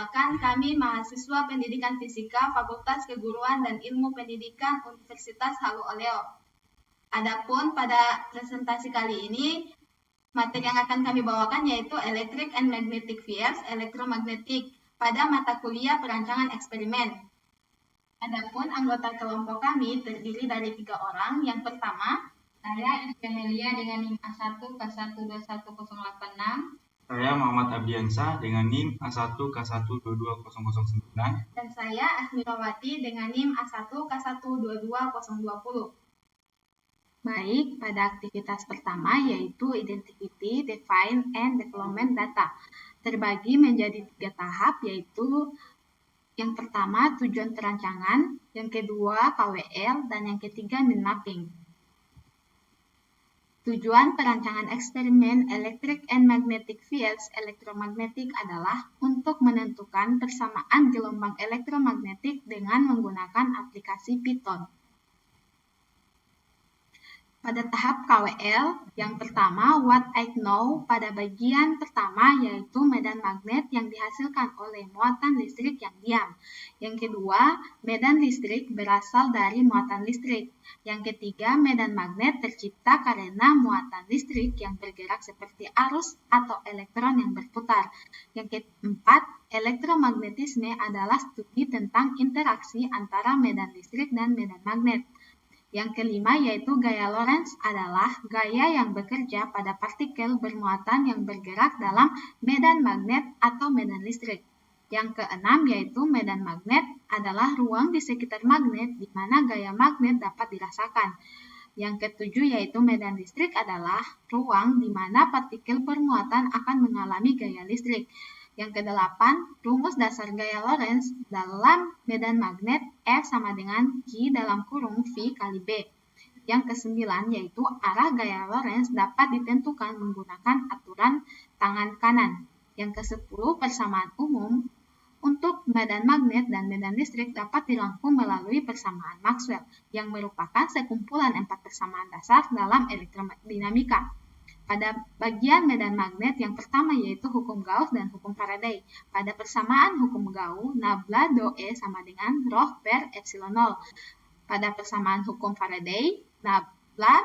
Perkenalkan, kami mahasiswa Pendidikan Fisika Fakultas Keguruan dan Ilmu Pendidikan Universitas Halu Oleo. Adapun pada presentasi kali ini, materi yang akan kami bawakan yaitu Electric and Magnetic Fields, elektromagnetik, pada mata kuliah perancangan eksperimen. Adapun anggota kelompok kami terdiri dari 3 orang. Yang pertama, saya Iskemelia dengan NIM A1K121086. Saya Muhammad Abdiansyah dengan NIM A1K122009. Dan saya Asmirawati dengan NIM A1K122020. Baik, pada aktivitas pertama yaitu Identify, Define, and Development Data. Terbagi menjadi 3 tahap, yaitu yang pertama tujuan perancangan, yang kedua KWL, dan yang ketiga mind mapping. Tujuan perancangan eksperimen Electric and Magnetic Fields elektromagnetik adalah untuk menentukan persamaan gelombang elektromagnetik dengan menggunakan aplikasi Python. Pada tahap KWL, yang pertama What I Know pada bagian pertama yaitu medan magnet yang dihasilkan oleh muatan listrik yang diam. Yang kedua, medan listrik berasal dari muatan listrik. Yang ketiga, medan magnet tercipta karena muatan listrik yang bergerak seperti arus atau elektron yang berputar. Yang keempat, elektromagnetisme adalah studi tentang interaksi antara medan listrik dan medan magnet. Yang kelima yaitu gaya Lorentz adalah gaya yang bekerja pada partikel bermuatan yang bergerak dalam medan magnet atau medan listrik. Yang keenam yaitu medan magnet adalah ruang di sekitar magnet di mana gaya magnet dapat dirasakan. Yang ketujuh yaitu medan listrik adalah ruang di mana partikel bermuatan akan mengalami gaya listrik. Yang kedelapan, rumus dasar gaya Lorentz dalam medan magnet F sama dengan Q dalam kurung V kali B. Yang kesembilan yaitu arah gaya Lorentz dapat ditentukan menggunakan aturan tangan kanan. Yang kesepuluh, persamaan umum untuk medan magnet dan medan listrik dapat dirangkum melalui persamaan Maxwell yang merupakan sekumpulan 4 persamaan dasar dalam elektrodinamika. Pada bagian medan magnet yang pertama yaitu hukum Gauss dan hukum Faraday. Pada persamaan hukum Gauss, nabla do E sama dengan rho per epsilon 0. Pada persamaan hukum Faraday, nabla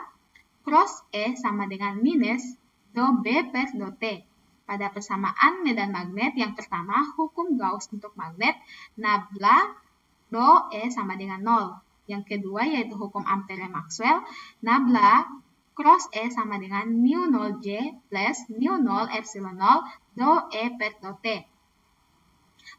cross E sama dengan minus do B per do T. Pada persamaan medan magnet yang pertama, hukum Gauss untuk magnet, nabla do E sama dengan 0. Yang kedua yaitu hukum Ampere Maxwell, nabla cross E sama dengan mu 0J plus mu 0 epsilon 0 do E per do T.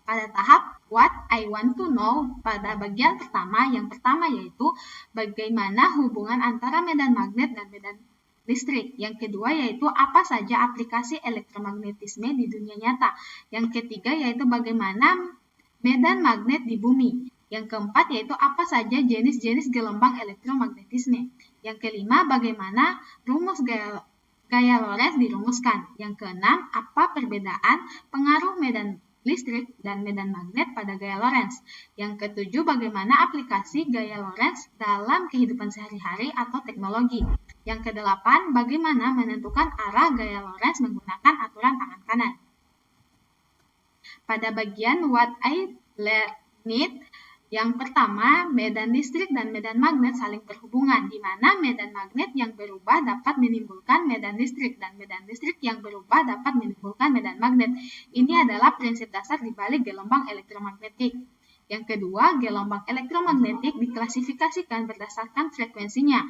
Pada tahap What I Want to Know pada bagian pertama, yang pertama yaitu bagaimana hubungan antara medan magnet dan medan listrik. Yang kedua yaitu apa saja aplikasi elektromagnetisme di dunia nyata. Yang ketiga yaitu bagaimana medan magnet di bumi. Yang keempat yaitu apa saja jenis-jenis gelombang elektromagnetisme. Yang kelima, bagaimana rumus gaya Lorentz dirumuskan. Yang keenam, apa perbedaan pengaruh medan listrik dan medan magnet pada gaya Lorentz. Yang ketujuh, bagaimana aplikasi gaya Lorentz dalam kehidupan sehari-hari atau teknologi. Yang kedelapan, bagaimana menentukan arah gaya Lorentz menggunakan aturan tangan kanan. Pada bagian What I Learned, yang pertama, medan listrik dan medan magnet saling berhubungan, di mana medan magnet yang berubah dapat menimbulkan medan listrik, dan medan listrik yang berubah dapat menimbulkan medan magnet. Ini adalah prinsip dasar di balik gelombang elektromagnetik. Yang kedua, gelombang elektromagnetik diklasifikasikan berdasarkan frekuensinya.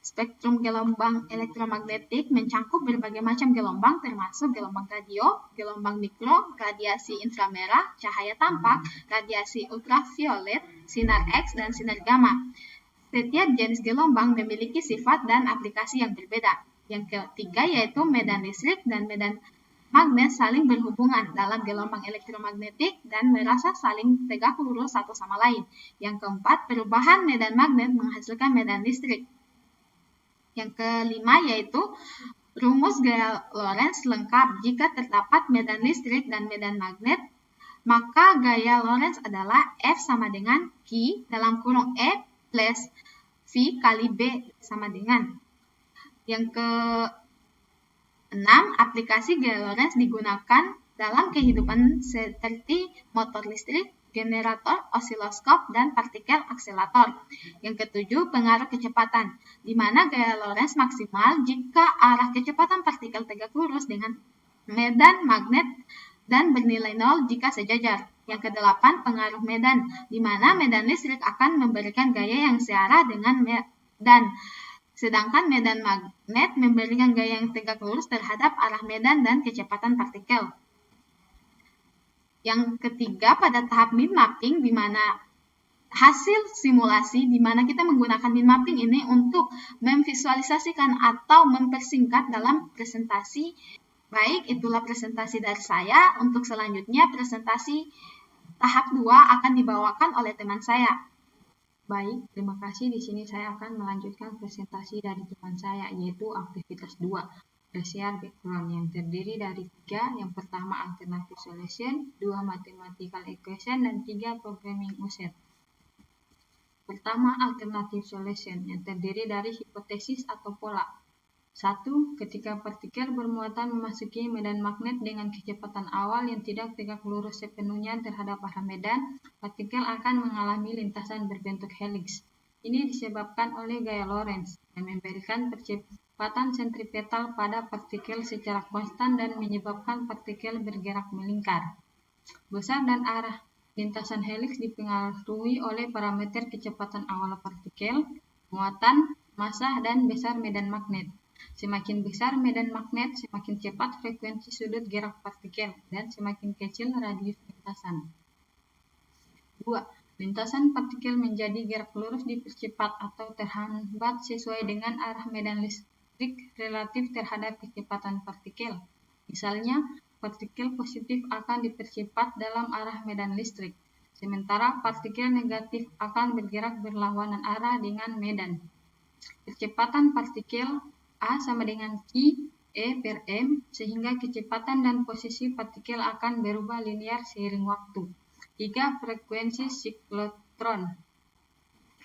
Spektrum gelombang elektromagnetik mencakup berbagai macam gelombang termasuk gelombang radio, gelombang mikro, radiasi inframerah, cahaya tampak, radiasi ultraviolet, sinar X, dan sinar gamma. Setiap jenis gelombang memiliki sifat dan aplikasi yang berbeda. Yang ketiga yaitu medan listrik dan medan magnet saling berhubungan dalam gelombang elektromagnetik dan merasa saling tegak lurus satu sama lain. Yang keempat, perubahan medan magnet menghasilkan medan listrik. Yang kelima yaitu rumus gaya Lorentz lengkap. Jika terdapat medan listrik dan medan magnet, maka gaya Lorentz adalah F sama dengan Q dalam kurung E plus V kali B sama dengan. Yang ke-6, aplikasi gaya Lorentz digunakan dalam kehidupan seperti motor listrik, generator, osiloskop, dan partikel akselerator. Yang ketujuh, pengaruh kecepatan, di mana gaya Lorentz maksimal jika arah kecepatan partikel tegak lurus dengan medan magnet dan bernilai 0 jika sejajar. Yang kedelapan, pengaruh medan, di mana medan listrik akan memberikan gaya yang searah dengan medan, sedangkan medan magnet memberikan gaya yang tegak lurus terhadap arah medan dan kecepatan partikel. Yang ketiga, pada tahap min mapping, di mana hasil simulasi, di mana kita menggunakan min mapping ini untuk memvisualisasikan atau mempersingkat dalam presentasi. Baik, itulah presentasi dari saya. Untuk selanjutnya, presentasi tahap 2 akan dibawakan oleh teman saya. Baik, terima kasih. Di sini saya akan melanjutkan presentasi dari teman saya, yaitu aktivitas 2, Partial Background, yang terdiri dari 3. Yang pertama, Alternative Solution, 2. Mathematical Equation, dan 3. Programming User. Pertama, Alternative Solution, yang terdiri dari hipotesis atau pola. 1. Ketika partikel bermuatan memasuki medan magnet dengan kecepatan awal yang tidak tegak lurus sepenuhnya terhadap arah medan, partikel akan mengalami lintasan berbentuk helix. Ini disebabkan oleh gaya Lorentz yang memberikan percepatan sentripetal pada partikel secara konstan dan menyebabkan partikel bergerak melingkar. Besar dan arah lintasan helix dipengaruhi oleh parameter kecepatan awal partikel, muatan, massa, dan besar medan magnet. Semakin besar medan magnet, semakin cepat frekuensi sudut gerak partikel, dan semakin kecil radius lintasan. 2. Lintasan partikel menjadi gerak lurus dipercepat atau terhambat sesuai dengan arah medan listrik relatif terhadap kecepatan partikel. Misalnya, partikel positif akan dipercepat dalam arah medan listrik, sementara partikel negatif akan bergerak berlawanan arah dengan medan. Kecepatan partikel A sama dengan Q E per M, sehingga kecepatan dan posisi partikel akan berubah linear seiring waktu. 3. Frekuensi siklotron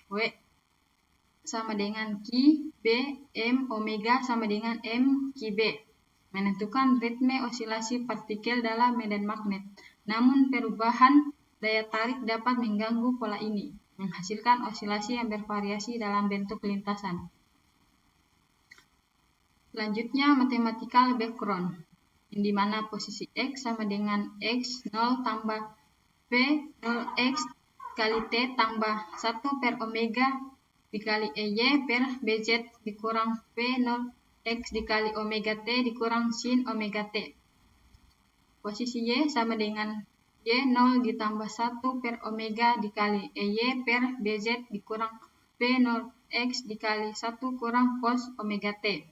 W sama dengan Q B M omega sama dengan M Q B, menentukan ritme osilasi partikel dalam medan magnet. Namun perubahan daya tarik dapat mengganggu pola ini, menghasilkan osilasi yang bervariasi dalam bentuk lintasan. Selanjutnya, mathematical background, di mana posisi X sama dengan X0 tambah P0X kali T tambah 1 per omega dikali EY per BZ dikurang P0X dikali omega T dikurang sin omega T. Posisi Y sama dengan Y0 ditambah 1 per omega dikali EY per BZ dikurang P0X dikali 1 kurang cos omega T.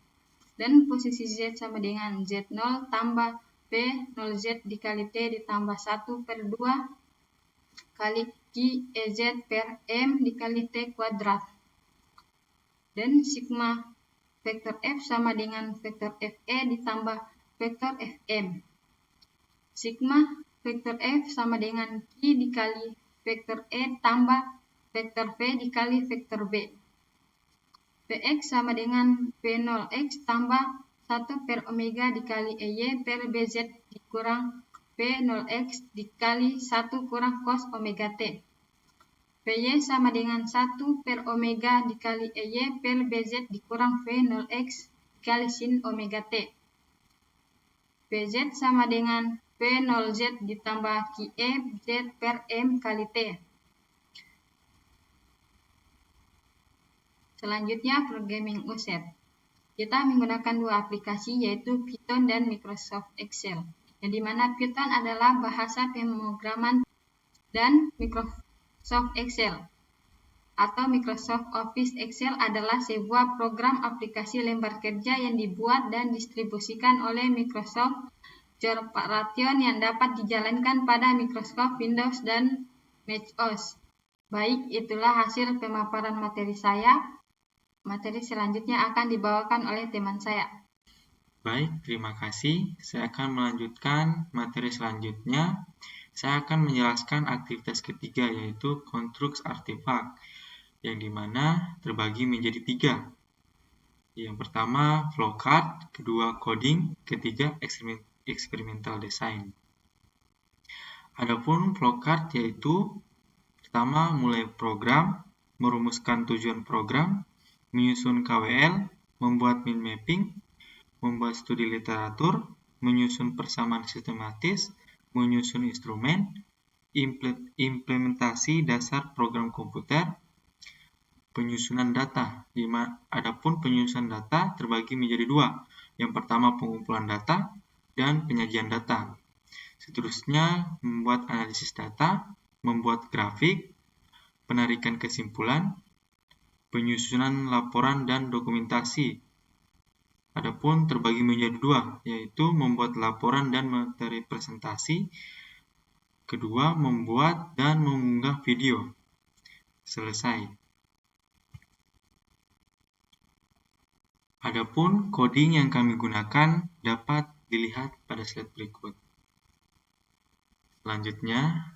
Dan posisi Z sama dengan Z0 tambah P0Z dikali T ditambah 1 per 2 kali QEZ per M dikali T kuadrat. Dan sigma vektor F sama dengan vektor FE ditambah vektor FM. Sigma vektor F sama dengan Q dikali vektor E tambah vektor V dikali vektor B. Px sama dengan P0x tambah 1 per omega dikali EY per BZ dikurang P0x dikali 1 kurang cos omega T. Py sama dengan 1 per omega dikali EY per BZ dikurang V0x dikali sin omega T. Pz sama dengan P0z ditambah QE Z per M kali T. Selanjutnya, programming user. Kita menggunakan dua aplikasi, yaitu Python dan Microsoft Excel. Yang dimana Python adalah bahasa pemrograman dan Microsoft Excel atau Microsoft Office Excel adalah sebuah program aplikasi lembar kerja yang dibuat dan distribusikan oleh Microsoft Corporation yang dapat dijalankan pada Microsoft Windows dan Mac OS. Baik, itulah hasil pemaparan materi saya. Materi selanjutnya akan dibawakan oleh teman saya. Baik, terima kasih. Saya akan melanjutkan materi selanjutnya. Saya akan menjelaskan aktivitas ketiga, yaitu Construct Artifact, yang dimana terbagi menjadi 3. Yang pertama, flowchart, kedua, coding, ketiga, experimental design. Adapun flowchart yaitu pertama mulai program, merumuskan tujuan program, menyusun KWL, membuat mind mapping, membuat studi literatur, menyusun persamaan sistematis, menyusun instrumen, implementasi dasar program komputer, penyusunan data. Adapun penyusunan data terbagi menjadi dua. Yang pertama pengumpulan data dan penyajian data. Seterusnya membuat analisis data, membuat grafik, penarikan kesimpulan, penyusunan laporan dan dokumentasi. Adapun terbagi menjadi dua, yaitu membuat laporan dan materi presentasi. Kedua, membuat dan mengunggah video. Selesai. Adapun coding yang kami gunakan dapat dilihat pada slide berikut. Selanjutnya,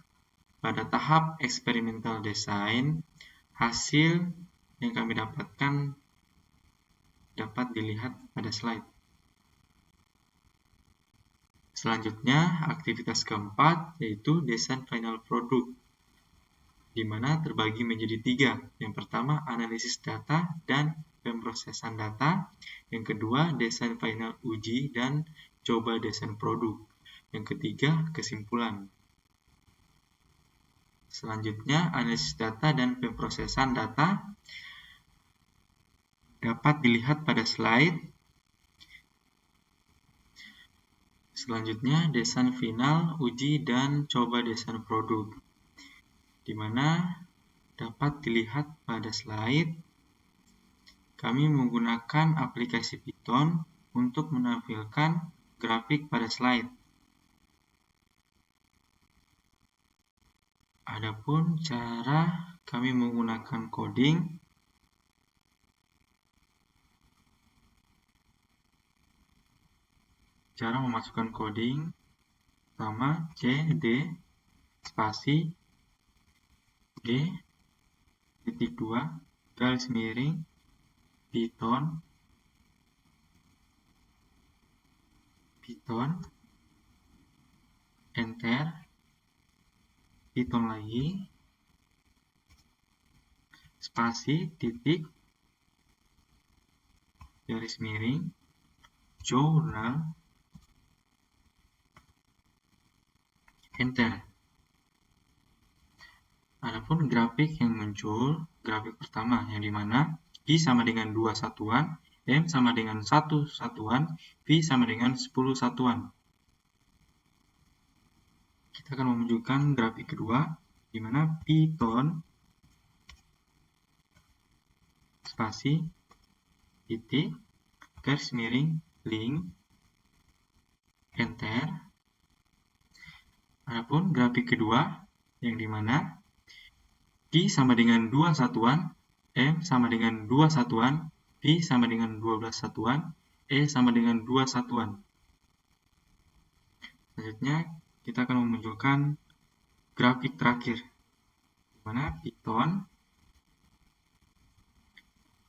pada tahap eksperimental design, hasil yang kami dapatkan dapat dilihat pada slide. Selanjutnya, aktivitas keempat yaitu desain final product, di mana terbagi menjadi tiga. Yang pertama, analisis data dan pemrosesan data. Yang kedua, desain final uji dan coba desain produk. Yang ketiga, kesimpulan. Selanjutnya, analisis data dan pemrosesan data dapat dilihat pada slide. Selanjutnya, desain final, uji, dan coba desain produk, di mana dapat dilihat pada slide. Kami menggunakan aplikasi Python untuk menampilkan grafik pada slide. Adapun cara kami menggunakan coding, cara memasukkan coding, pertama cd spasi G.2 garis miring Python enter, Python lagi, spasi titik garis miring journal, enter. Adapun grafik yang muncul, grafik pertama yang dimana I sama dengan 2 satuan, M sama dengan 1 satuan, V sama dengan 10 satuan. Kita akan menunjukkan grafik kedua, di mana Python spasi titik garis miring link, enter. Adapun grafik kedua yang dimana I sama dengan 2 satuan, M sama dengan 2 satuan, V sama dengan 12 satuan, E sama dengan 2 satuan. Selanjutnya kita akan memunculkan grafik terakhir, di mana Python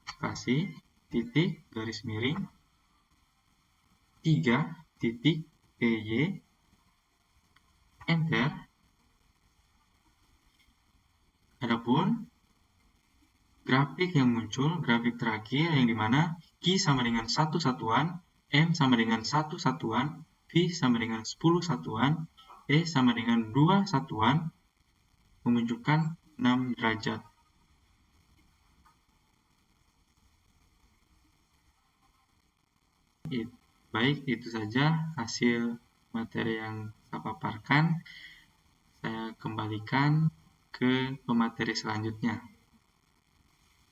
spasi titik garis miring 3 titik PY, enter. Adapun grafik yang muncul, grafik terakhir yang dimana Q sama dengan 1 satuan, M sama dengan 1 satuan, V sama dengan 10 satuan, E sama dengan 2 satuan, menunjukkan 6 derajat. Baik, itu saja hasil materi yang saya paparkan. Saya kembalikan ke pemateri selanjutnya.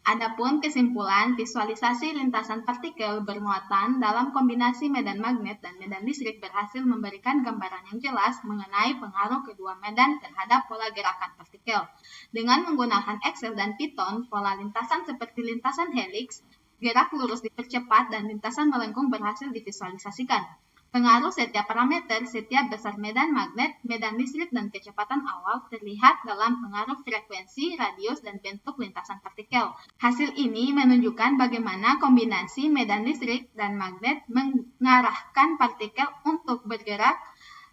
Adapun kesimpulan, visualisasi lintasan partikel bermuatan dalam kombinasi medan magnet dan medan listrik berhasil memberikan gambaran yang jelas mengenai pengaruh kedua medan terhadap pola gerakan partikel. Dengan menggunakan Excel dan Python, pola lintasan seperti lintasan helix, gerak lurus dipercepat, dan lintasan melengkung berhasil divisualisasikan. Pengaruh setiap parameter, setiap besar medan magnet, medan listrik, dan kecepatan awal terlihat dalam pengaruh frekuensi, radius, dan bentuk lintasan partikel. Hasil ini menunjukkan bagaimana kombinasi medan listrik dan magnet mengarahkan partikel untuk bergerak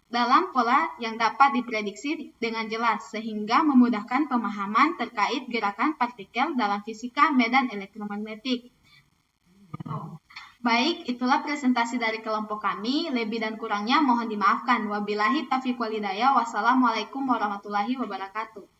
dalam pola yang dapat diprediksi dengan jelas sehingga memudahkan pemahaman terkait gerakan partikel dalam fisika medan elektromagnetik. Baik, itulah presentasi dari kelompok kami. Lebih dan kurangnya mohon dimaafkan. Wabillahi taufiq walhidayah. Wassalamualaikum warahmatullahi wabarakatuh.